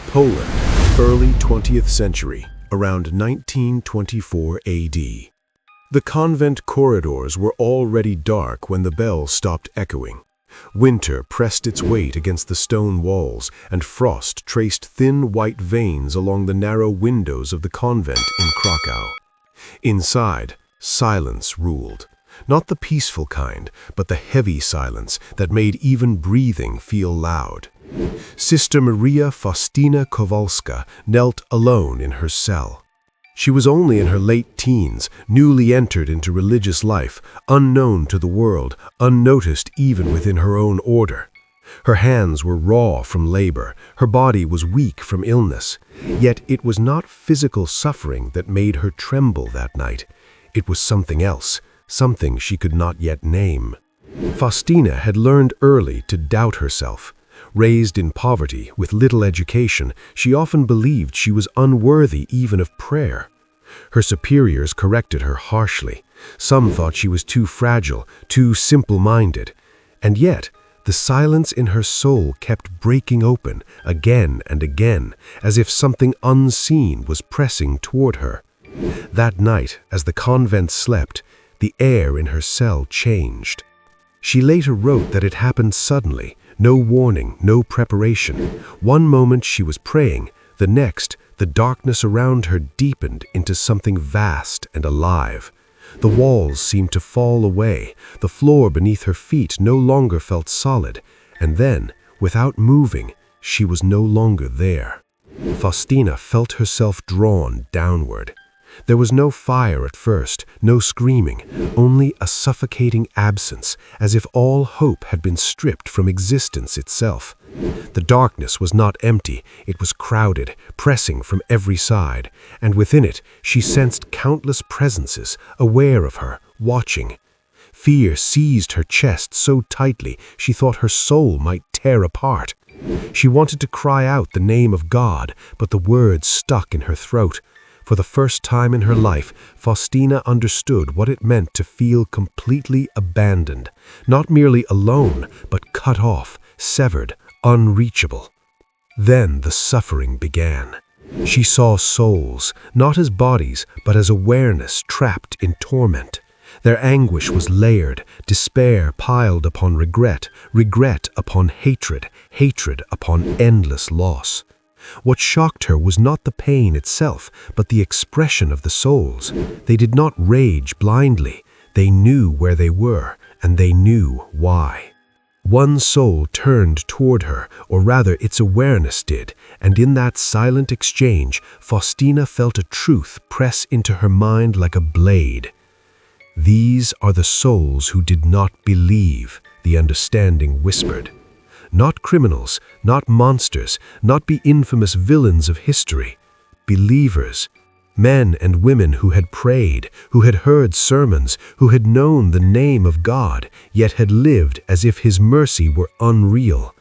Poland, early 20th century, around 1924 AD. The convent corridors were already dark when the bell stopped echoing. Winter pressed its weight against the stone walls, and frost traced thin white veins along the narrow windows of the convent in Krakow. Inside, silence ruled. Not the peaceful kind, but the heavy silence that made even breathing feel loud. Sister Maria Faustina Kowalska knelt alone in her cell. She was only in her late teens, newly entered into religious life, unknown to the world, unnoticed even within her own order. Her hands were raw from labor, her body was weak from illness. Yet it was not physical suffering that made her tremble that night. It was something else, something she could not yet name. Faustina had learned early to doubt herself. Raised in poverty, with little education, she often believed she was unworthy even of prayer. Her superiors corrected her harshly. Some thought she was too fragile, too simple-minded. And yet, the silence in her soul kept breaking open again and again, as if something unseen was pressing toward her. That night, as the convent slept, the air in her cell changed. She later wrote that it happened suddenly, no warning, no preparation. One moment she was praying, the next, the darkness around her deepened into something vast and alive. The walls seemed to fall away, the floor beneath her feet no longer felt solid, and then, without moving, she was no longer there. Faustina felt herself drawn downward. There was no fire at first, no screaming, only a suffocating absence, as if all hope had been stripped from existence itself. The darkness was not empty, it was crowded, pressing from every side, and within it she sensed countless presences, aware of her, watching. Fear seized her chest so tightly she thought her soul might tear apart. She wanted to cry out the name of God, but the words stuck in her throat. For the first time in her life, Faustina understood what it meant to feel completely abandoned, not merely alone, but cut off, severed, unreachable. Then the suffering began. She saw souls, not as bodies, but as awareness trapped in torment. Their anguish was layered, despair piled upon regret, regret upon hatred, hatred upon endless loss. What shocked her was not the pain itself, but the expression of the souls. They did not rage blindly. They knew where they were, and they knew why. One soul turned toward her, or rather its awareness did, and in that silent exchange, Faustina felt a truth press into her mind like a blade. "These are the souls who did not believe," the understanding whispered. Not criminals, not monsters, not the infamous villains of history. Believers, men and women who had prayed, who had heard sermons, who had known the name of God, yet had lived as if His mercy were unreal.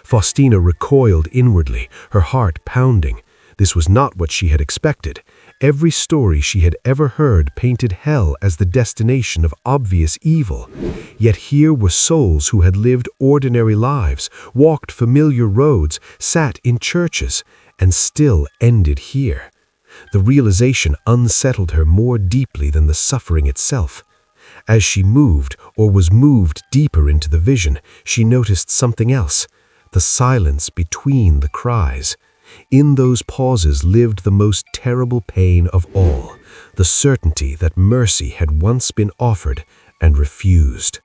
Faustina recoiled inwardly, her heart pounding. This was not what she had expected. Every story she had ever heard painted hell as the destination of obvious evil. Yet here were souls who had lived ordinary lives, walked familiar roads, sat in churches, and still ended here. The realization unsettled her more deeply than the suffering itself. As she moved, or was moved deeper into the vision, she noticed something else, the silence between the cries. In those pauses lived the most terrible pain of all, the certainty that mercy had once been offered and refused.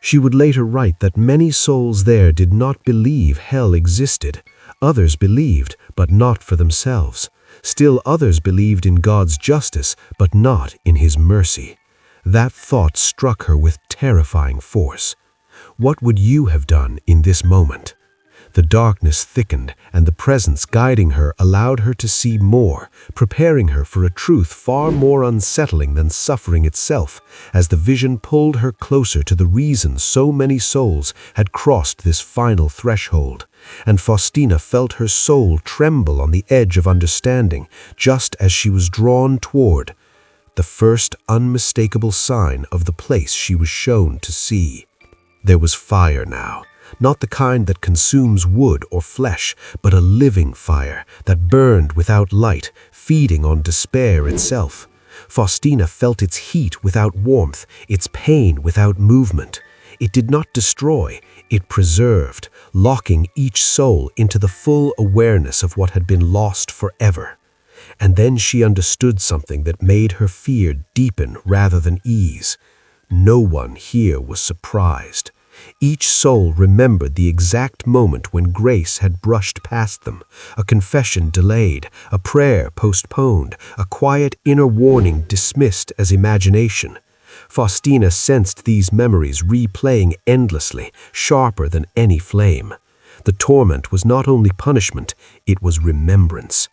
She would later write that many souls there did not believe hell existed. Others believed, but not for themselves. Still others believed in God's justice, but not in His mercy. That thought struck her with terrifying force. What would you have done in this moment? The darkness thickened, and the presence guiding her allowed her to see more, preparing her for a truth far more unsettling than suffering itself, as the vision pulled her closer to the reason so many souls had crossed this final threshold. And Faustina felt her soul tremble on the edge of understanding, just as she was drawn toward the first unmistakable sign of the place she was shown to see. There was fire now. not the kind that consumes wood or flesh, but a living fire that burned without light, feeding on despair itself. Faustina felt its heat without warmth, its pain without movement. It did not destroy, it preserved, locking each soul into the full awareness of what had been lost forever. And then she understood something that made her fear deepen rather than ease. No one here was surprised. Each soul remembered the exact moment when grace had brushed past them, a confession delayed, a prayer postponed, a quiet inner warning dismissed as imagination. Faustina sensed these memories replaying endlessly, sharper than any flame. The torment was not only punishment, it was remembrance.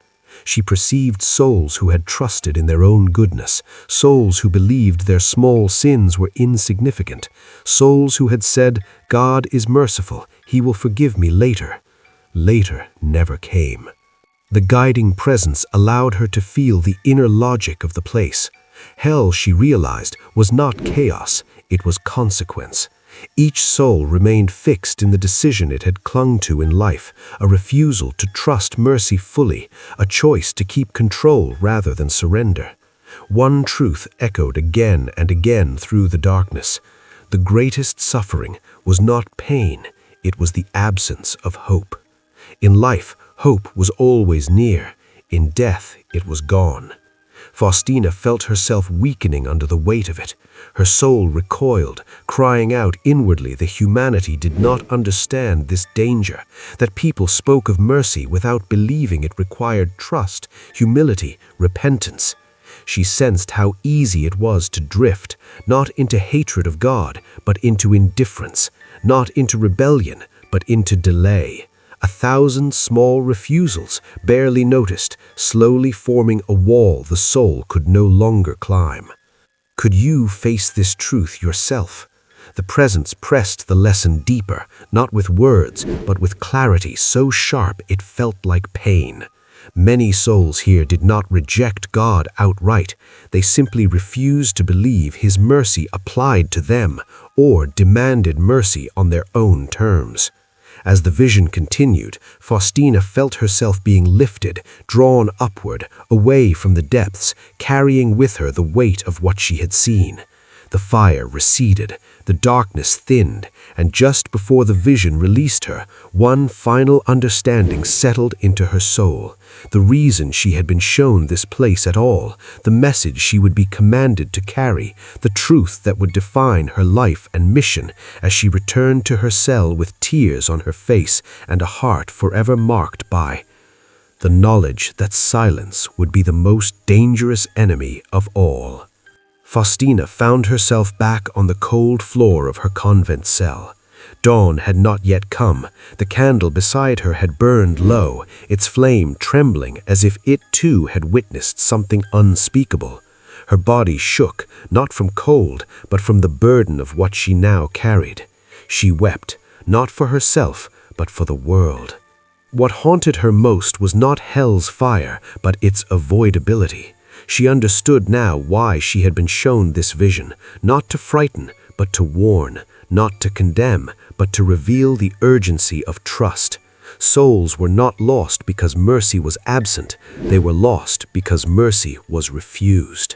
She perceived souls who had trusted in their own goodness, souls who believed their small sins were insignificant, souls who had said, "God is merciful, He will forgive me later." Later never came. The guiding presence allowed her to feel the inner logic of the place. Hell, she realized, was not chaos, it was consequence. Each soul remained fixed in the decision it had clung to in life, a refusal to trust mercy fully, a choice to keep control rather than surrender. One truth echoed again and again through the darkness. The greatest suffering was not pain, it was the absence of hope. In life, hope was always near. In death, it was gone. Faustina felt herself weakening under the weight of it. Her soul recoiled, crying out inwardly that humanity did not understand this danger, that people spoke of mercy without believing it required trust, humility, repentance. She sensed how easy it was to drift, not into hatred of God, but into indifference, not into rebellion, but into delay. 1,000 small refusals, barely noticed, slowly forming a wall the soul could no longer climb. Could you face this truth yourself? The presence pressed the lesson deeper, not with words, but with clarity so sharp it felt like pain. Many souls here did not reject God outright. They simply refused to believe His mercy applied to them, or demanded mercy on their own terms. As the vision continued, Faustina felt herself being lifted, drawn upward, away from the depths, carrying with her the weight of what she had seen. The fire receded, the darkness thinned, and just before the vision released her, one final understanding settled into her soul. The reason she had been shown this place at all, the message she would be commanded to carry, the truth that would define her life and mission as she returned to her cell with tears on her face and a heart forever marked by the knowledge that silence would be the most dangerous enemy of all. Faustina found herself back on the cold floor of her convent cell. Dawn had not yet come. The candle beside her had burned low, its flame trembling as if it too had witnessed something unspeakable. Her body shook, not from cold, but from the burden of what she now carried. She wept, not for herself, but for the world. What haunted her most was not hell's fire, but its avoidability. She understood now why she had been shown this vision, not to frighten, but to warn, not to condemn, but to reveal the urgency of trust. Souls were not lost because mercy was absent, they were lost because mercy was refused.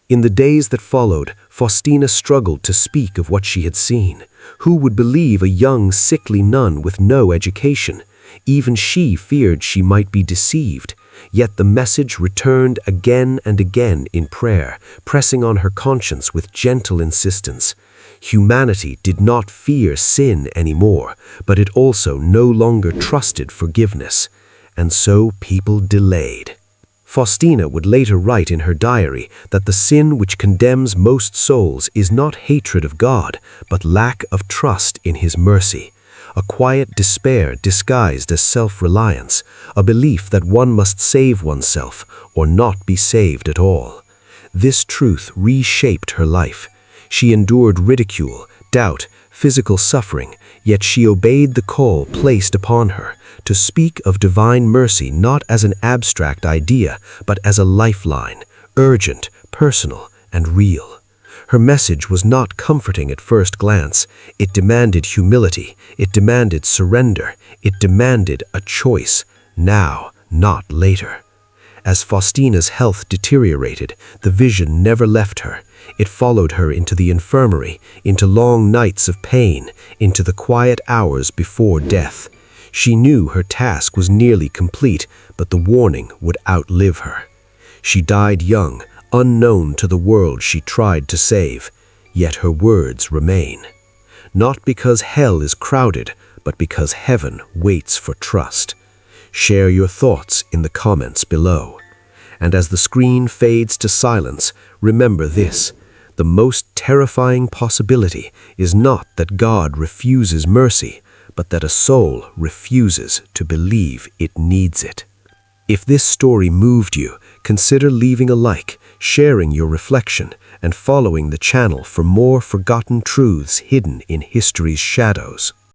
In the days that followed, Faustina struggled to speak of what she had seen. Who would believe a young, sickly nun with no education? Even she feared she might be deceived. Yet the message returned again and again in prayer, pressing on her conscience with gentle insistence. Humanity did not fear sin anymore, but it also no longer trusted forgiveness. And so people delayed. Faustina would later write in her diary that the sin which condemns most souls is not hatred of God, but lack of trust in His mercy. A quiet despair disguised as self-reliance, a belief that one must save oneself or not be saved at all. This truth reshaped her life. She endured ridicule, doubt, physical suffering, yet she obeyed the call placed upon her to speak of divine mercy not as an abstract idea, but as a lifeline, urgent, personal, and real. Her message was not comforting at first glance. It demanded humility. It demanded surrender. It demanded a choice, now, not later. As Faustina's health deteriorated, the vision never left her. It followed her into the infirmary, into long nights of pain, into the quiet hours before death. She knew her task was nearly complete, but the warning would outlive her. She died young, unknown to the world she tried to save, yet her words remain. Not because hell is crowded, but because heaven waits for trust. Share your thoughts in the comments below. And as the screen fades to silence, remember this: the most terrifying possibility is not that God refuses mercy, but that a soul refuses to believe it needs it. If this story moved you, consider leaving a like, sharing your reflection, and following the channel for more forgotten truths hidden in history's shadows.